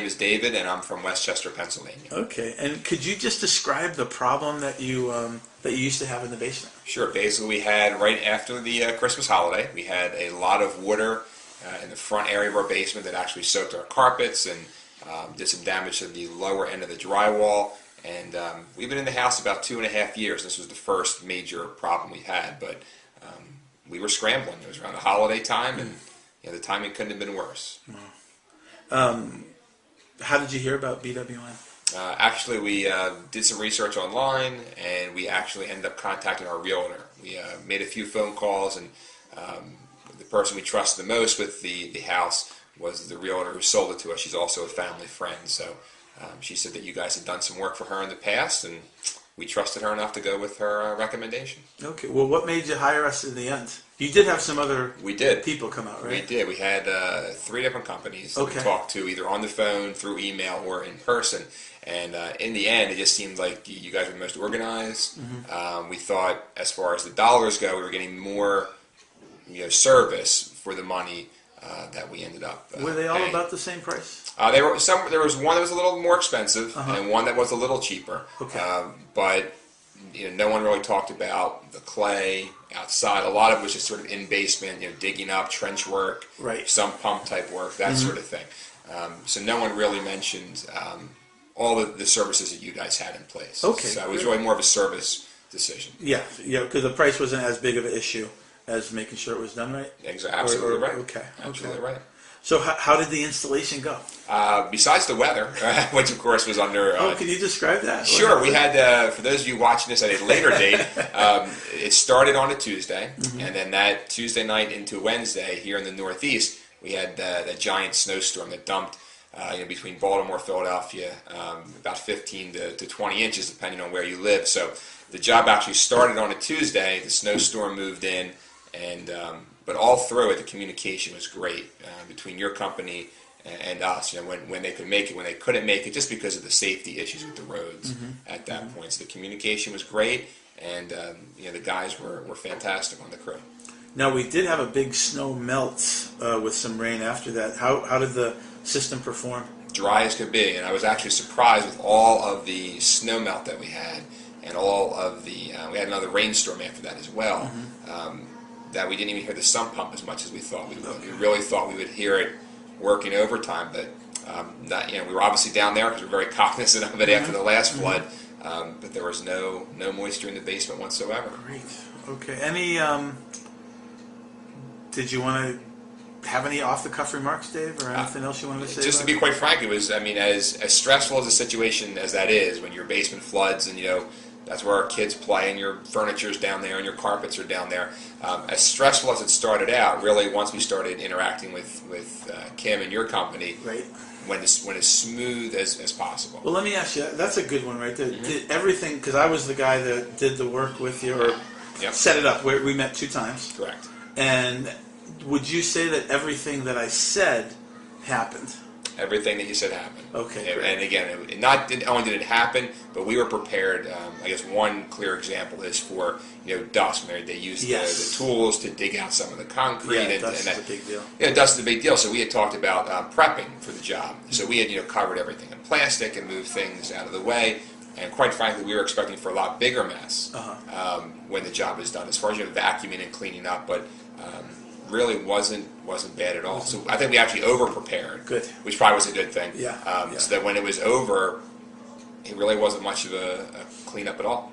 name is David, and I'm from Westchester, Pennsylvania. Okay, and could you just describe the problem that you used to have in the basement? Sure. Basically, we had, right after the Christmas holiday, we had a lot of water in the front area of our basement that actually soaked our carpets and did some damage to the lower end of the drywall. And we've been in the house about 2.5 years. This was the first major problem we had, but we were scrambling. It was around the holiday time, and the timing couldn't have been worse. How did you hear about BWM? Actually, we did some research online, and we actually ended up contacting our realtor. We made a few phone calls, and the person we trusted the most with the house was the realtor who sold it to us. She's also a family friend, so she said that you guys had done some work for her in the past, and we trusted her enough to go with her recommendation. Okay. Well, what made you hire us in the end? You did have some other people come out, right? We did. We had 3 different companies that we talked to, either on the phone, through email, or in person. And in the end, it just seemed like you guys were the most organized. We thought, as far as the dollars go, we were getting more service for the money that we ended up Were they all paying. About the same price? There was one that was a little more expensive, and one that was a little cheaper. Okay. But no one really talked about the clay outside. A lot of it was just sort of in basement, digging up, trench work, some pump type work, that sort of thing. So no one really mentioned all the services that you guys had in place. Okay. So it was really more of a service decision. Yeah, because the price wasn't as big of an issue as making sure it was done right? Exactly. Absolutely right. Okay. Absolutely right. So how did the installation go? Besides the weather, which of course was under... can you describe that? Sure. We had, for those of you watching this at a later date, it started on a Tuesday, and then that Tuesday night into Wednesday here in the Northeast, we had that giant snowstorm that dumped between Baltimore, Philadelphia, about 15 to 20 inches, depending on where you live. So the job actually started on a Tuesday. The snowstorm moved in, and but all through it, the communication was great between your company and us. When they could make it, when they couldn't make it, just because of the safety issues with the roads at that point. So the communication was great, and the guys were fantastic on the crew. Now, we did have a big snow melt with some rain after that. How did the system perform? Dry as could be, and I was actually surprised with all of the snow melt that we had, and all of the we had another rainstorm after that as well. That we didn't even hear the sump pump as much as we thought we would. We really thought we would hear it working overtime, but we were obviously down there because we were very cognizant of it after the last flood. But there was no moisture in the basement whatsoever. Great. Okay. Any? Did you want to have any off-the-cuff remarks, Dave, or anything else you wanted to say? Just to be quite frank, it was, as stressful as a situation as that is, when your basement floods and, that's where our kids play and your furniture's down there and your carpets are down there. As stressful as it started out, really, once we started interacting with Kim and your company, went as smooth as possible. Well, let me ask you, that's a good one right there. Did everything, because I was the guy that did the work with you, or set it up, we met 2 times. Correct. And would you say that everything that I said happened? Everything that you said happened. Okay. And again, not only did it happen, but we were prepared. I guess one clear example is for dust. They used the tools to dig out some of the concrete. Yeah, dust is a big deal. Yeah, dust is a big deal. So we had talked about prepping for the job. So we had covered everything in plastic and moved things out of the way. And quite frankly, we were expecting for a lot bigger mess when the job was done, as far as vacuuming and cleaning up. But really wasn't bad at all. So I think we actually over-prepared, which probably was a good thing. So that when it was over, it really wasn't much of a cleanup at all.